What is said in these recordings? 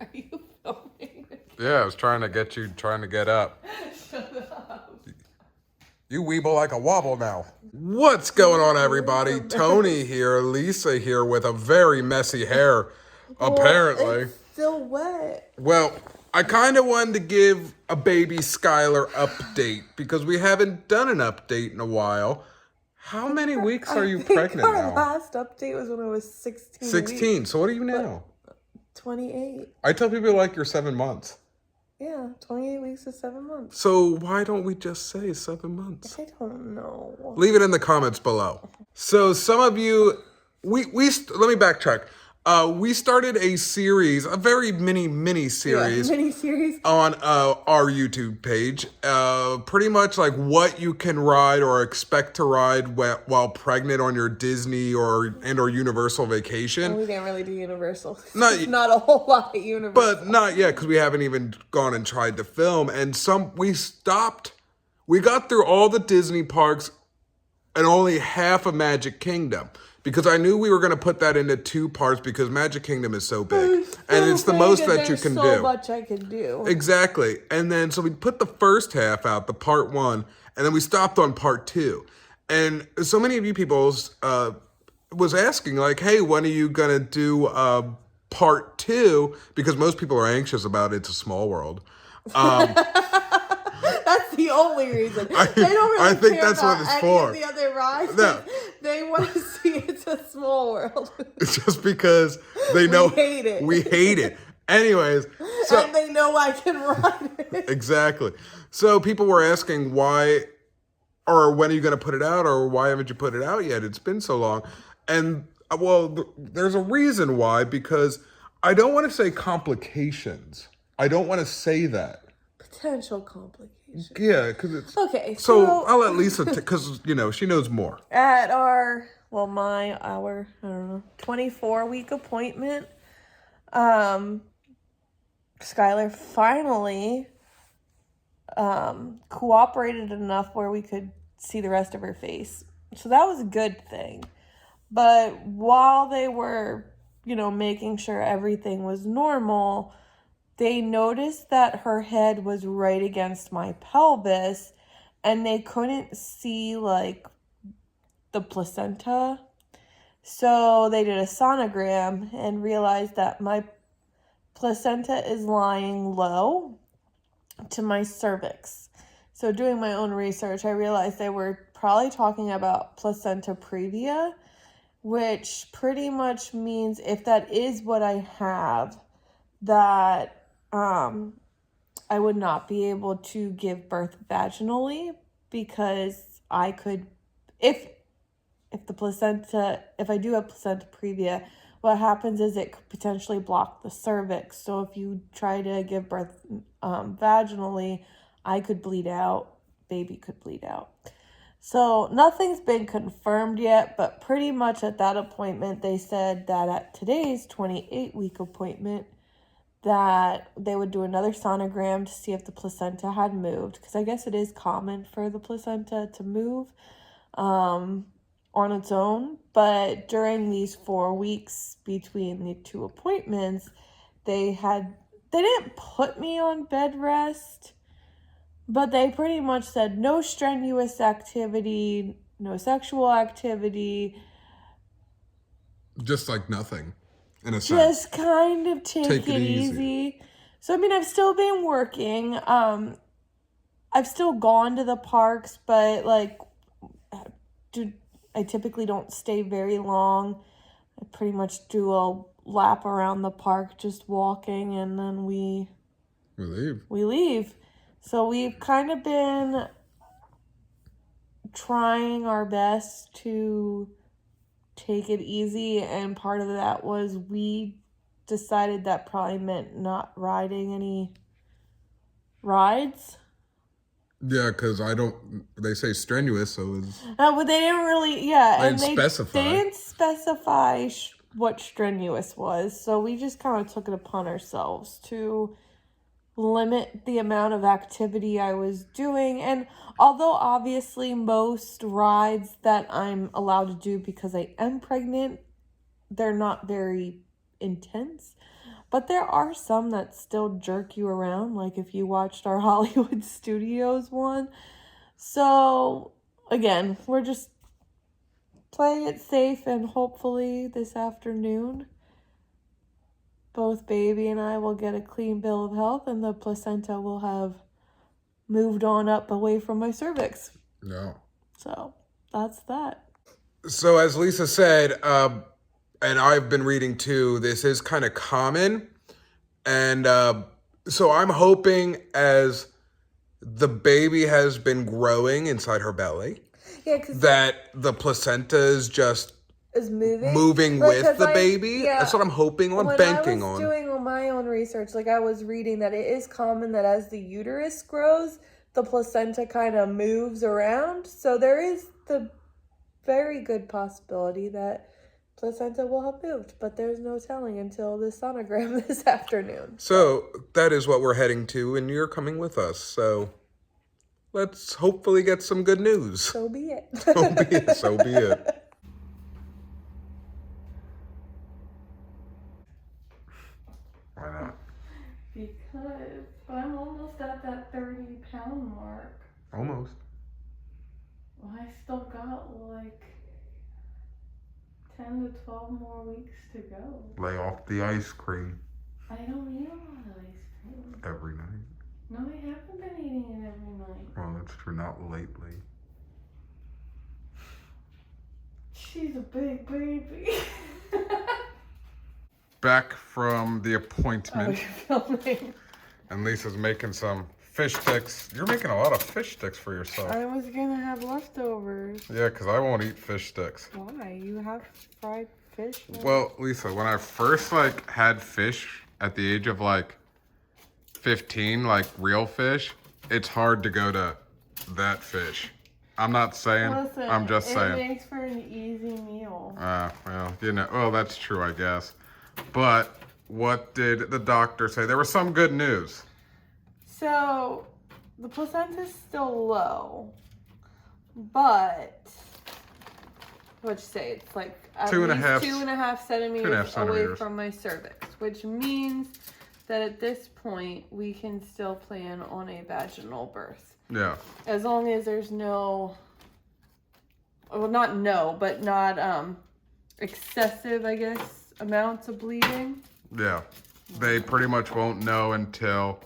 Are you filming? Yeah, I was trying to get up. Shut up. You weeble like a wobble now. What's going on, everybody? Tony here, Lisa here with a very messy hair, apparently. It's still wet. Well, I kind of wanted to give a baby Skylar update because we haven't done an update in a while. How many weeks are you pregnant our now? last update was when I was 16 16. weeks. So what are you now? 28. I tell people like you're 7 months. Yeah, 28 weeks is 7 months. So why don't we just say 7 months? I don't know. Leave it in the comments below. So some of you, let me backtrack. We started a series, a very mini series. Yeah, mini-series. On our YouTube page, pretty much like what you can ride or expect to ride while pregnant on your Disney or Universal vacation. Well, we didn't really do Universal. Not a whole lot of Universal. But not yet, because we haven't even gone and tried to film. And we stopped. We got through all the Disney parks and only half of Magic Kingdom. Because I knew we were going to put that into 2 parts because Magic Kingdom is so big. And it's the most that you can do. There's so much I can do. Exactly. And then, so we put the first half out, the part 1, and then we stopped on part 2. And so many of you people was asking, like, hey, when are you going to do part 2? Because most people are anxious about It's a Small World. That's the only reason. They don't really I think care that's about what it's any for. of the other rides. No. They want to see It's a Small World. It's just because they know We hate it. We hate it. Anyways, so and they know I can ride it. Exactly. So people were asking why, or when are you going to put it out, or why haven't you put it out yet? It's been so long. And well, there's a reason why, because I don't want to say complications. I don't want to say that. Potential complications. Yeah, because it's... Okay, so I'll let Lisa, because, she knows more. At our 24-week appointment, Skylar finally cooperated enough where we could see the rest of her face. So that was a good thing. But while they were, making sure everything was normal, they noticed that her head was right against my pelvis and they couldn't see like the placenta. So they did a sonogram and realized that my placenta is lying low to my cervix. So doing my own research, I realized they were probably talking about placenta previa, which pretty much means if that is what I have, that I would not be able to give birth vaginally, because I could, if I do have placenta previa, what happens is it could potentially block the cervix. So if you try to give birth vaginally, I could bleed out, baby could bleed out. So nothing's been confirmed yet, but pretty much at that appointment, they said that at today's 28-week appointment, that they would do another sonogram to see if the placenta had moved, because I guess it is common for the placenta to move on its own. But during these 4 weeks between the 2 appointments, they didn't put me on bed rest, but they pretty much said no strenuous activity, no sexual activity. Just like nothing. In a sense. Just kind of take it easy. So, I've still been working. I've still gone to the parks, but, I typically don't stay very long. I pretty much do a lap around the park, just walking, and then we leave. So, we've kind of been trying our best to take it easy, and part of that was we decided that probably meant not riding any rides. Yeah, because they say strenuous, so it's... But they didn't really, yeah. They didn't specify what strenuous was, so we just kind of took it upon ourselves to limit the amount of activity I was doing. And although obviously most rides that I'm allowed to do because I am pregnant, they're not very intense. But there are some that still jerk you around, like if you watched our Hollywood Studios one. So, again, we're just playing it safe, and hopefully this afternoon, both baby and I will get a clean bill of health, and the placenta will have moved on up away from my cervix. No. So, that's that. So as Lisa said, and I've been reading too, this is kind of common. And so I'm hoping as the baby has been growing inside her belly, that the placenta is just moving with the baby. That's what I'm hoping on, banking on. When I was doing my own research, like I was reading that it is common that as the uterus grows, the placenta kind of moves around. So there is the very good possibility that placenta will have moved, but there's no telling until the sonogram this afternoon. So that is what we're heading to, and you're coming with us. So let's hopefully get some good news. So be it. So be it. So be it. Why not? Because I'm almost at that 30-pound mark. Almost. Well, I still got like 10 to 12 more weeks to go. Lay off the ice cream. I don't eat a lot of ice cream. Every night. No, I haven't been eating it every night. Well, that's true. Not lately. She's a big baby. Back from the appointment. Oh, you're filming. And Lisa's making some fish sticks. You're making a lot of fish sticks for yourself. I was gonna have leftovers. Yeah, because I won't eat fish sticks. Why? You have fried fish? Well, Lisa, when I first had fish at the age of 15, real fish, it's hard to go to that fish. I'm not saying. Listen, I'm just saying. It makes for an easy meal. Well, that's true, I guess. But what did the doctor say? There was some good news. So, the placenta's still low, but what'd you say? It's like at least 2.5 centimeters away from my cervix, which means that at this point we can still plan on a vaginal birth. Yeah. As long as there's not excessive, I guess, amounts of bleeding. Yeah. They pretty much won't know until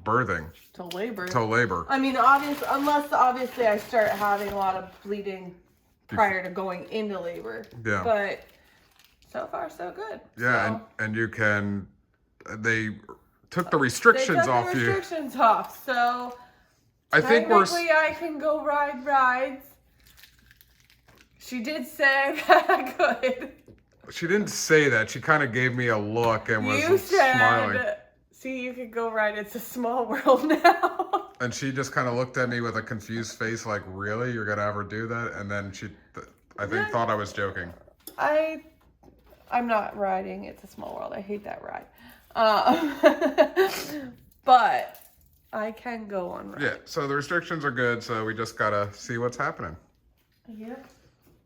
birthing. Till labor. Till labor. I mean, unless obviously I start having a lot of bleeding prior to going into labor. Yeah. But so far, so good. Yeah, so, and you can, they took the restrictions off you. Restrictions off, so I think I can go ride rides. She did say that I could. She didn't say that. She kind of gave me a look and was smiling. See, you could go right. It's a small world now. And she just kind of looked at me with a confused face, like, really? You're going to ever do that? And then she, I think, thought I was joking. I'm not riding It's a Small World. I hate that ride. But I can go on rides. Yeah, so the restrictions are good, so we just got to see what's happening. Yep.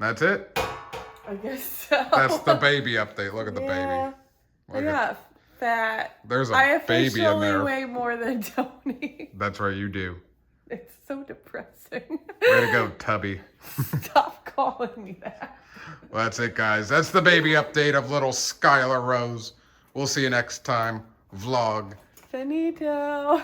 That's it? I guess so. That's the baby update. Look at the baby. I got fat. There's a baby in there. I weigh more than Tony. That's right, you do. It's so depressing. Way to go, Tubby. Stop calling me that. Well, that's it, guys. That's the baby update of little Skylar Rose. We'll see you next time. Vlog. Finito.